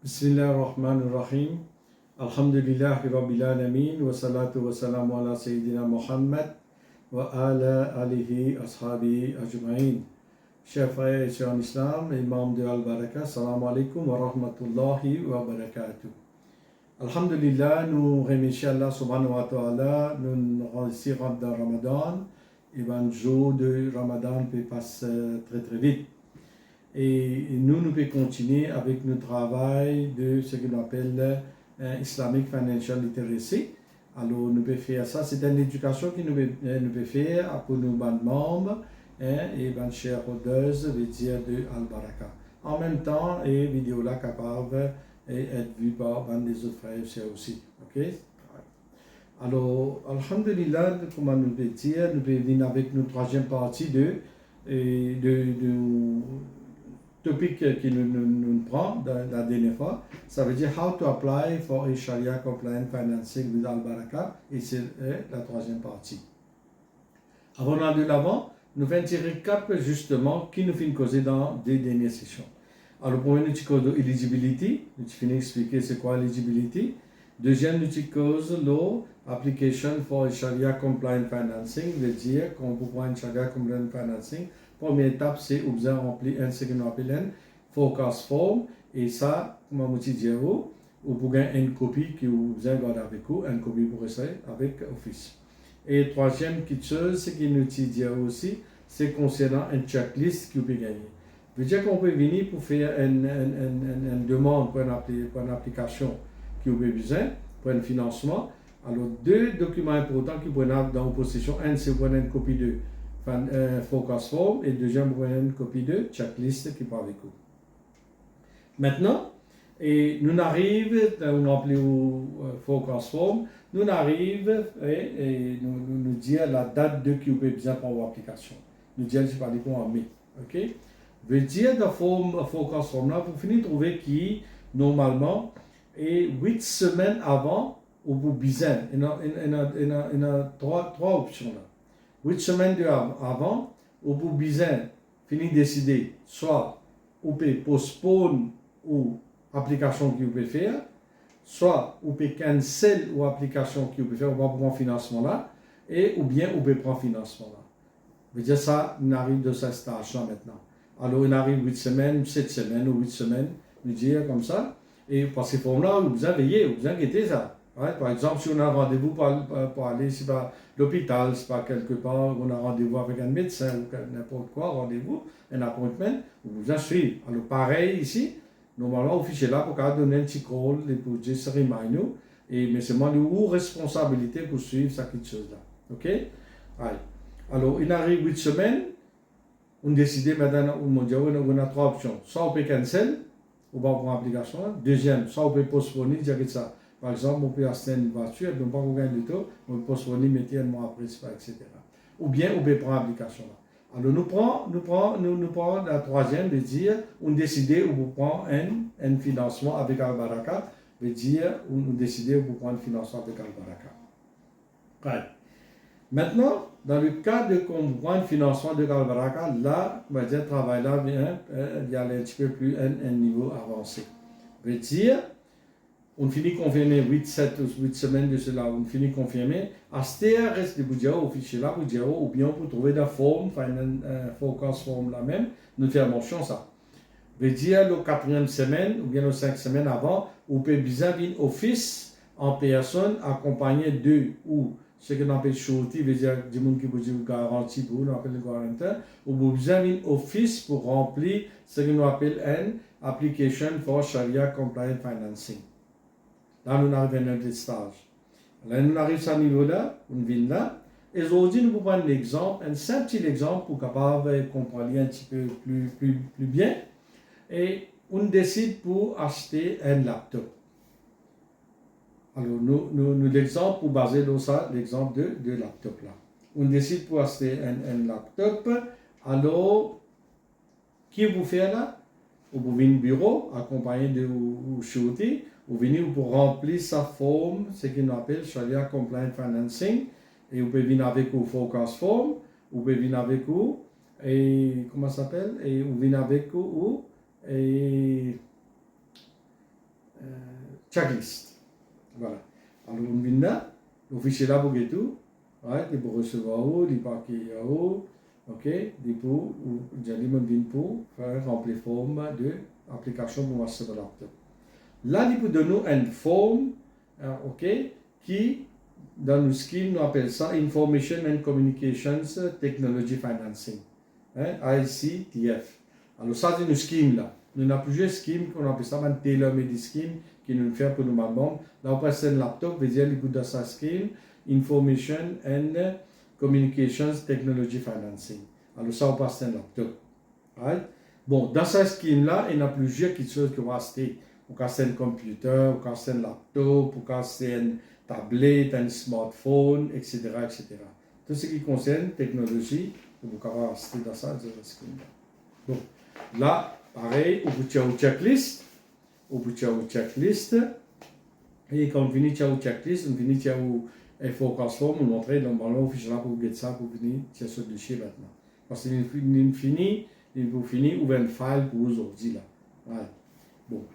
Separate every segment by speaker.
Speaker 1: Bismillahirrahmanirrahim. Alhamdulillahi Rabbil Alamin. Wa salatu wa salamu ala Sayyidina Muhammad wa ala alihi ashabi ajma'in. Chers frères et sœurs en islam et membres de Al-Baraka, salam alaikum wa rahmatullahi wa barakatuh. Alhamdulillah, nous remercions Allah subhanahu wa ta'ala, nous rentrons dans Ramadan, et le jour de Ramadan peut passer très très vite. Et nous pouvons continuer avec notre travail de ce qu'on appelle Islamic Financial Literacy. Alors, nous pouvons faire ça. C'est une éducation que nous pouvons faire pour nos membres et les shareholders, veut dire de Al-Baraka. En même temps, et vidéo là capable d'être vue par des autres frères et sœurs aussi. Ok? Alors, Alhamdulillah, comment nous pouvons dire, nous pouvons venir avec notre troisième partie de topic qui nous prend la dernière fois, ça veut dire How to apply for a Sharia compliant financing with Al-Baraka, et c'est la troisième partie. Avant d'aller de l'avant, nous faisons un petit récap justement qui nous fait causer dans des dernières sessions. Alors, premier, nous cause de eligibility, nous finissons d'expliquer c'est quoi eligibility. Deuxième, nous cause law application for a Sharia compliant financing, veut dire qu'on peut prendre un Sharia compliant financing. Première étape, c'est vous remplir ce qu'on appelle un forecast form. Et ça, comme je dis, vous pouvez une copie que vous gardez avec vous, une copie pour essayer avec Office. Et troisième chose, ce qui nous dit aussi, c'est concernant une checklist que vous pouvez gagner. Ça veut dire qu'on peut venir pour faire une demande pour une application que vous avez besoin, pour un financement. Alors, deux documents importants que vous avez dans vos possessions. Un, c'est vous avez une copie de forecast form et deuxième, vous avez une copie de checklist qui part avec vous. Maintenant, et nous arrivons, on remplit le forecast form, nous arrivons et nous dire la date de qui vous avez besoin pour votre application. Nous disons, je parle en mai. Ok? Veut dire dans le forecast form là, vous finissez de trouver qui, normalement, et 8 semaines avant, vous avez besoin. Il y a trois options là. 8 semaines avant, vous pouvez besoin finir décider, soit vous pouvez postponer ou application que vous pouvez faire, soit vous pouvez cancel ou application que vous pouvez faire, vous pouvez prendre financement là, et ou bien vous pouvez prendre financement là. Je veux dire ça, on arrive de ce stage là maintenant. Alors on arrive 8 semaines, 7 semaines ou 8 semaines, je dire comme ça, et pour ces formes-là, vous avez veillé, vous inquiétez ça. Ouais, par exemple, si on a un rendez-vous pour aller, c'est pas l'hôpital, c'est pas quelque part, on a un rendez-vous avec un médecin ou n'importe quoi, rendez-vous, un appointment, vous vous inscrivez. Alors pareil ici, normalement, au fichier là, pour donner un petit call, pour dire ce reminder, mais c'est moi une responsabilité pour suivre cette chose-là. Ok? Ouais. Alors, il arrive 8 semaines, on décide maintenant, on a trois options. Soit on peut cancel, on va prendre l'application. Deuxième, soit on peut postponer, dire ça. Par exemple, on peut acheter une voiture, et donc pas qu'on gagne du tout, on peut postponer, mettre un mois après, etc. Ou bien on peut prendre l'application là. Alors nous prenons la troisième, de dire, on décide où vous prenez un financement avec Al-Baraka, de dire, on décide où vous prenez un financement avec Al-Baraka. Right. Maintenant, dans le cas de qu'on prend un financement de Al-Baraka, là, on va dire, travail là, il y a un petit peu plus un niveau avancé. Veut dire, on finit confirmer 8 semaines de cela, on finit confirmer. À ce terre, reste de Boudjao, au fichier là, Boudjao, ou bien pour trouver la forme, enfin, une forecast form là même, nous faire mention ça. Veut dire, le 4e semaine, ou bien le 5 semaines avant, vous pouvez bien venir office en personne, accompagné de, ou ce qu'on appelle surety, veut dire, du monde qui vous dit garantie pour nous, on appelle le garanteur, ou vous bien venir office pour remplir ce qu'on appelle une application for Sharia compliant financing. Là, nous arrivons à notre stage. Là, nous arrivons à ce niveau-là, on vient là. Et aujourd'hui, nous prenons l'exemple, un simple petit exemple pour capable comprendre un petit peu plus bien. Et on décide pour acheter un laptop. Alors, nous l'exemple pour baser sur ça, l'exemple de laptop là. On décide pour acheter un laptop. Alors, qui vous fait là? Vous venez au bureau, accompagné de surety. Vous venez pour remplir sa forme, ce qu'on appelle Sharia Compliant Financing, et vous pouvez venir avec vous forecast form, vous pouvez venir avec vous, et comment ça s'appelle, et vous venez avec vous, et checklist. Voilà. Alors, on vient là, l'officier là pour tout, right, il peut recevoir où, il peut accueillir où, ok, il peut, j'allais me venir pour faire remplir forme de application pour master de laptop. Là, il peut donner une forme, ok, qui, dans le scheme, on appelle ça Information and Communications Technology Financing, hein, ICTF. Alors, ça, c'est un scheme là. Nous avons plusieurs schemes qu'on appelle ça un tailor-made scheme qui nous fait pour nous membres. Là, on passe un laptop, veut dire l'écoute de sa scheme, Information and Communications Technology Financing. Alors, ça, on passe un laptop. Right? Bon, dans ce scheme là, il y a plusieurs choses qui vont acheter. Pour casser un computer, pour casser un laptop, pour casser une tablette, un smartphone, etc., etc. Tout ce qui concerne technologie, vous pouvez acheter dans ça, dans ce scheme là. Bon, là, pareil, au bout de la checklist, et quand on finit la checklist, on finit la forecast form, on montre normalement officiellement pour vous ça, pour venir sur ce dossier maintenant. Parce qu'il finit, ouvrir un file pour aujourd'hui là. Ouais. Bon.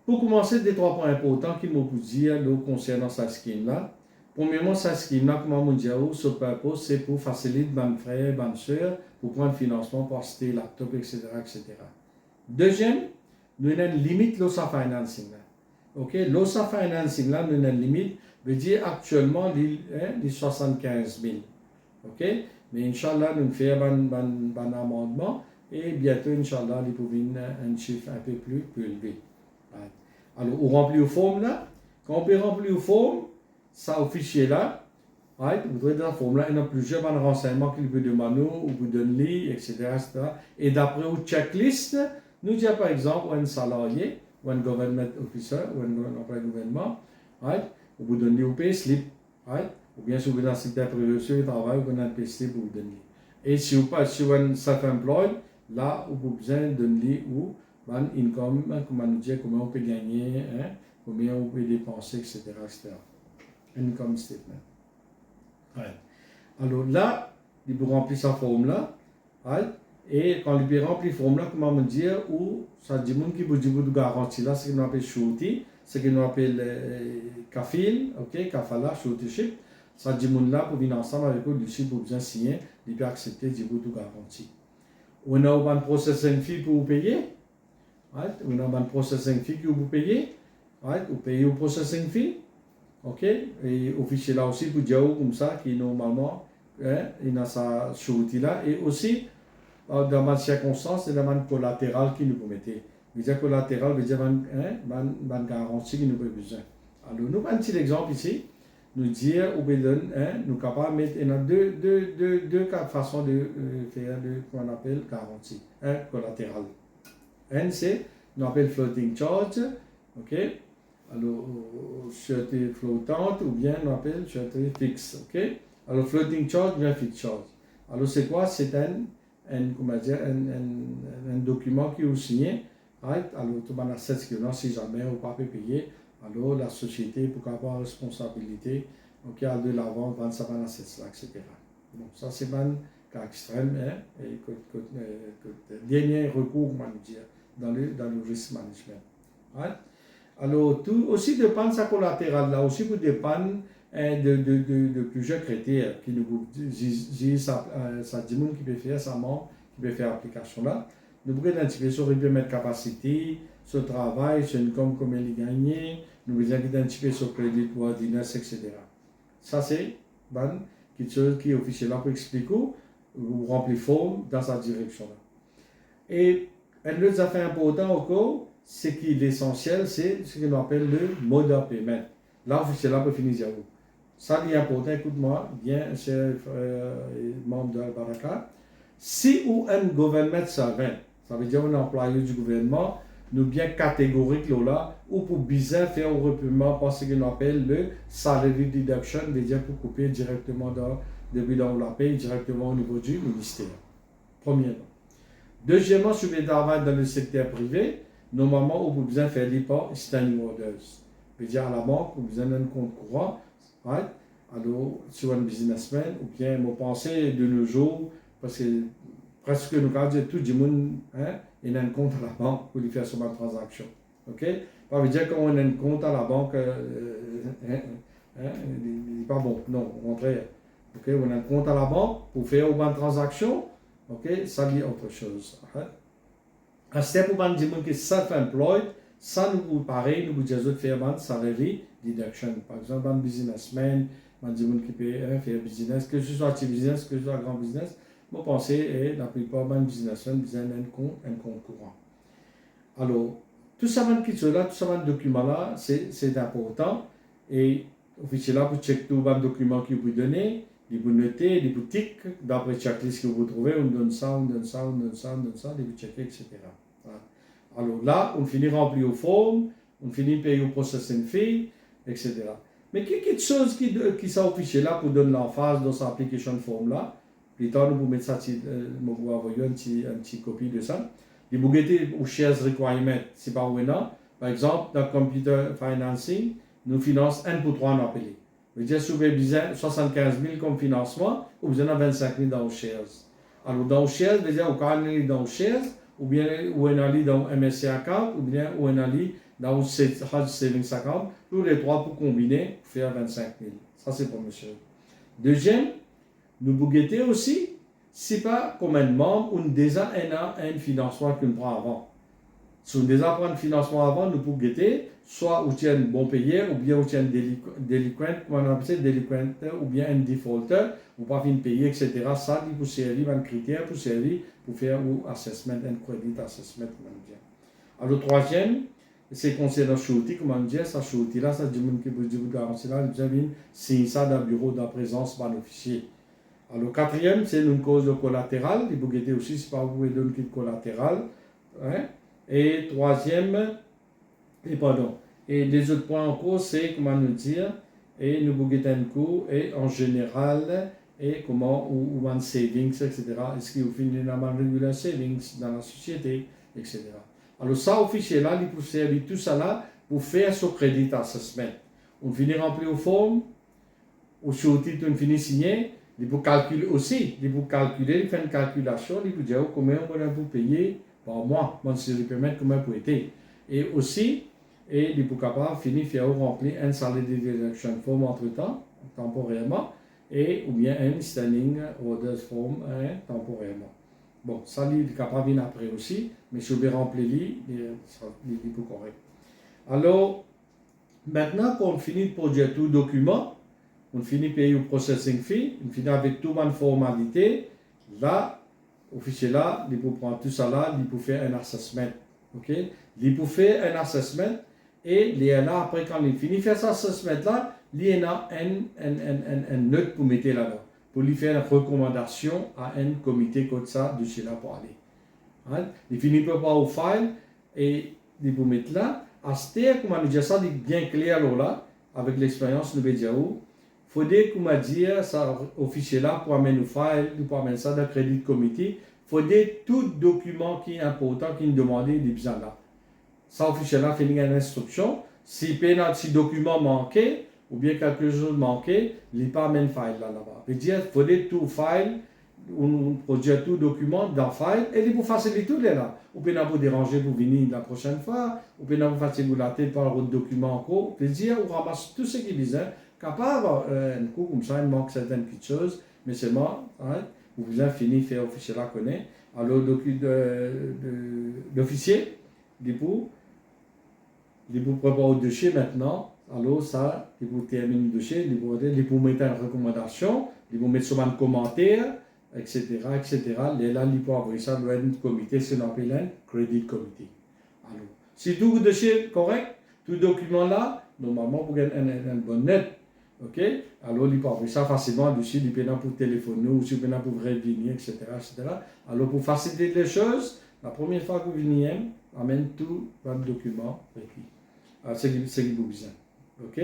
Speaker 1: Pour commencer, des 3 points importants qu'il m'a dire concernant cette scheme là. Premièrement, cette scheme là, comme on dit, ce purpose, c'est pour faciliter mes frères, mes soeurs, pour prendre financement pour acheter laptop, etc., etc. Deuxième, nous avons une limite l'OSA financing là. Ok, l'OSA financing là, nous avons une limite, veut dire actuellement les 75 000. Ok, mais Inch'Allah, nous faisons un amendement et bientôt, Inch'Allah, nous pouvons un chiffre un peu plus élevé. Right. Alors, on remplit le forme là. Quand on peut remplir le forme, ça au fichier là, right, vous trouvez dans la forme là, il y a plusieurs renseignements qu'il peut demander, ou vous donner, etc., etc. Et d'après une checklist, nous disons par exemple, un salarié, ou un government officer, ou un employé gouvernement, right, ou vous donnez au payslip, right, ou bien si vous êtes dans le secteur privé, si vous travaillez, vous donnez un payslip, vous donnez. Et si vous êtes self-employed, là, vous avez besoin de donner ou un income, comment nous dire, comment on peut gagner, hein, combien on peut dépenser, etc., etc. Income statement. Ouais. Alors là, il peut remplir sa forme là, right? Et quand il peut remplir la forme là, comment me dire, ou ça dit monde qui peut dire de garantie là, c'est ce qu'on appelle surety, c'est ce qu'on appelle kafil, ok, kafala, suretyship. Ça dit monde là pour venir ensemble avec eux, lui pour bien signer, il peut accepter du bout de garantie. On a un processing fee pour vous payer, right? On a un processing fee que vous payez, right? Vous payez au processing fee. Ok, et officier là aussi pour dire comme ça qui normalement il a sa surety là et aussi dans ma circonstance c'est la manne collatérale qui nous promettait. Veut dire collatéral veut dire une garantie qui nous peut besoin. Alors nous un petit exemple ici, nous dire ou bien nous capables mettre il y a deux façons de faire de qu'on appelle garantie, collatéral. Un c'est nous appelle floating charge, ok. Alors, sûreté flottante ou bien on appelle sûreté fixe. Ok? Alors, floating charge bien fixed charge. Alors, c'est quoi? C'est un document qui est signé. Right? Alors, tout le monde a cette que si jamais on ne peut pas payer, alors la société pour avoir responsabilité, ok, à de la vente, vendre ça, vendre ça, etc. Bon, ça c'est un cas extrême, hein, et dernier recours, on va dire, dans le risk management. Right? Alors, tout aussi dépend de sa collatérale là, aussi vous dépend de plusieurs critères qui nous disent ça dit qui peut faire ça qui peut faire l'application là. Nous pouvons identifier sur il peut mettre capacité, sur travail, sur income, combien il gagne, nous pouvons identifier sur crédit, worthiness, etc. Ça c'est quelque chose qui est officiel là pour expliquer ou remplir forme dans sa direction là. Et un autre affaire important encore, ce qui est l'essentiel, c'est ce qu'on appelle le mode de paiement. Là, c'est là pour finir. Ça, c'est important, écoute-moi, bien, chers membres de Al-Baraka. Si ou un gouvernement servant, ça veut dire un employé du gouvernement, nous bien catégorique là, ou pour bien faire un repaiement par ce qu'on appelle le salary deduction, c'est-à-dire pour couper directement depuis dans la paye, directement au niveau du ministère. Premièrement. Deuxièmement, si vous travaillez dans le secteur privé, normalement, vous besoin faire des standing orders. C'est-à-dire à la banque, vous besoin d'un compte courant, right? Alors, sur un businessman, ou bien, vous pensez de nos jours, parce que presque nous avons tout le monde, il a un compte à la banque pour lui faire sur ma transaction. Ok? Ça veut dire qu'on a un compte à la banque, il n'est pas bon. Non, au contraire. Ok, on a un compte à la banque pour faire une transaction. Ok, ça dit autre chose. À ce pour man dire que self-employed, ça nous pareil, nous disons faire un salary deduction. Par exemple, un businessman, man dit qui peut faire business, que ce soit petit business, que ce soit grand business. Moi, pensez, et la plupart des businessmen besoin un compte courant. Alors, tout ça, tout ça, document-là, c'est important. Et officiel là, vous checkez tous les documents que vous donnez, vous notez, les boutiques, d'après checklist que vous trouvez, on donne ça, on donne ça, on donne ça, on donne ça, vous checkez, etc. Voilà. Alors là, on finit remplir aux formes, on finit payer au processing fee, etc. Mais quelque chose qui sont officiel là pour donner l'emphase dans cette application form là, plus tard, nous vous mettons ça, nous vous envoyons une petite copie de ça. Les bougettes ou shares requirement, c'est pas où non. Par exemple, dans computer financing, nous finançons 1 pour 3 en appelé. Vous dire si vous avez besoin 75 000 comme financement, ou vous en avez 25 000 dans les shares. Alors, dans les shares, vous dire, vous allez dans les shares, ou bien vous allez dans MSC account, ou bien vous allez dans le savings account. Tous les trois pour combiner, pour faire 25 000. Ça, c'est pour monsieur. Deuxième, nous bougettez aussi. Si pas comme un membre, on déjà un financement qu'on prend avant. Si on déjà prend un financement avant, nous pouvons guetter, soit on tient un bon payeur, ou bien on tient un délinquent, comme on appelle ça, délinquent, ou bien un defaulter, ou pas fin payer, etc. Ça, il peut servir un critère pour servir pour faire un assessment, un credit assessment, comme on dit. Alors, troisième, c'est concernant surety, comme on dit, ça surety là, ça dit que vous garantir là, vous avez signé ça dans le bureau de la présence par l'officier. Alors, quatrième, c'est une cause de collatéral. Il faut guetter aussi, si pas vous pouvez donner un collatéral. Hein? Et troisième, et les autres points en cause, c'est comment nous dire, et nous vous guetter un coup, et en général, et comment, ou un savings, etc. Est-ce qu'il vous finit dans un regular savings dans la société, etc. Alors, ça, officiel là, il peut servir tout ça là pour faire ce credit assessment. On finit remplir aux formes, au titre, on finit signer. Il faut calculer aussi, il faut calculer, il fait une calculation, il faut dire combien on vous payer par mois, si je permets, combien vous été. Et aussi, il faut capable finir faire remplir un salaire de deduction form entre temps, temporairement, et ou bien un standing orders form temporairement. Bon, ça, il est capable de venir après aussi, mais si vous remplir, il est correct. Alors, maintenant qu'on finit de produire tout document, on finit de payer le processing fee, on finit avec toute une formalité. Là, officiel là, il peut prendre tout ça là, il peut faire un assessment. Ok? Il peut faire un assessment et là, après, quand il finit de faire cet assessment là, il y a un note pour mettre là-dedans, pour lui faire une recommandation à un comité comme ça de chez là pour aller. Hein? Il finit par au file et il peut mettre là. À ce terme, comment nous dire ça, il est bien clair là, avec l'expérience, nous vais dire où. Il faudrait, comme dire, ça officiel là pour amener nos files, pour amener ça dans le crédit comité. Il faudrait tout document qui est important, qui est demandé, des besoins là. Ça officiel là fait une instruction. Si un document manqué, ou bien quelque chose manqué, il n'y a pas amener file là-bas. Il faudrait tout file, on produit tout document dans file, et il faut faciliter tout là. Ou bien vous déranger pour venir la prochaine fois, ou bien vous faciliter la tête par le document encore. On ramasse tout ce qui est besoin. Capable, un coup comme ça, il manque certaines petites choses, mais seulement, vous avez fini de faire officier là connaît. Alors, l'officier, il peut préparer le dossier maintenant. Alors, ça, il peut terminer le dossier, il peut mettre une recommandation, il peut mettre sur un commentaire, etc., etc. Et là, il peut envoyer ça dans un comité, c'est un credit committee. Alors, si tout le dossier est correct, tout document là, normalement, vous avez une bonne note. Ok? Alors, il peut envoyer ça facilement dessus, il peut pour téléphoner ou il peut pour revenir, etc., etc. Alors, pour faciliter les choses, la première fois que vous venez, amène tout votre document requis. C'est ce qu'il vous besoin. Ok?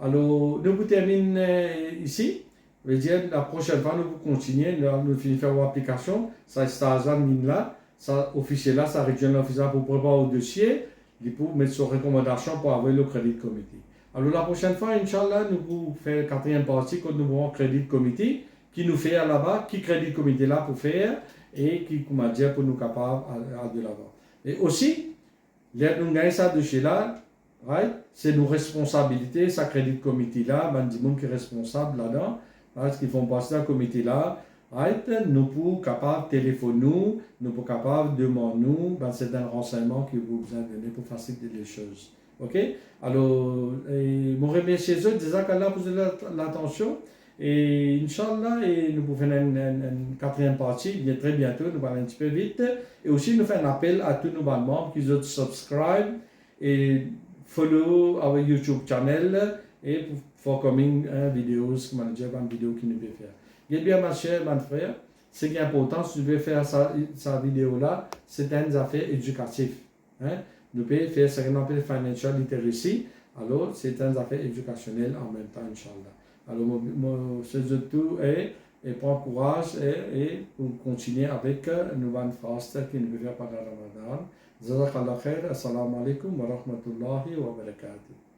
Speaker 1: Alors, nous terminons ici. Je veux dire, la prochaine fois, nous continuons, nous finissons faire l'application. Ça, c'est à là. Ça, officiel là, ça région officiel pour préparer le dossier. Il peut mettre sur recommandation pour avoir le crédit comité. Alors la prochaine fois, Inch'Allah, nous vous faire la quatrième partie quand nous avons crédit comité, qui nous fait là-bas, qui crédit comité là pour faire, et qui, comment dire, pour nous capables de l'avant. Et aussi, nous gagnons ça de chez là, Right? C'est nos responsabilités, ça crédit comité là, ben, du monde qui est responsable là-dedans, parce qu'ils font passer dans le comité là. Right? Nous pouvons capables de téléphoner nous pouvons capables de demander nous, ben, c'est un renseignement que vous avez donné pour faciliter les choses. Ok? Alors, je remercie eux, disant qu'Allah pour l'attention. Et Inch'Allah, et nous pouvons faire une quatrième partie bien, très bientôt, nous allons un petit peu vite. Et aussi, nous faisons un appel à tous nos membres qui ont subscribe et follow our YouTube channel et for coming videos, comme on dit, une vidéo qui nous peut faire. Et bien, ma chère, mon frère, ce qui est important, si tu veux faire sa vidéo-là, c'est une affaire éducative. Hein? Nous pouvons faire ce qu'on appelle financial literacy, alors c'est une affaire éducationnelle en même temps, Inch'Allah. Alors, ce tout et prends courage et pour continuer avec une bonne fast qui nous peut faire pendant le Ramadan. Jazakallah khair, assalamu alaikum wa rahmatullahi wa barakatuh.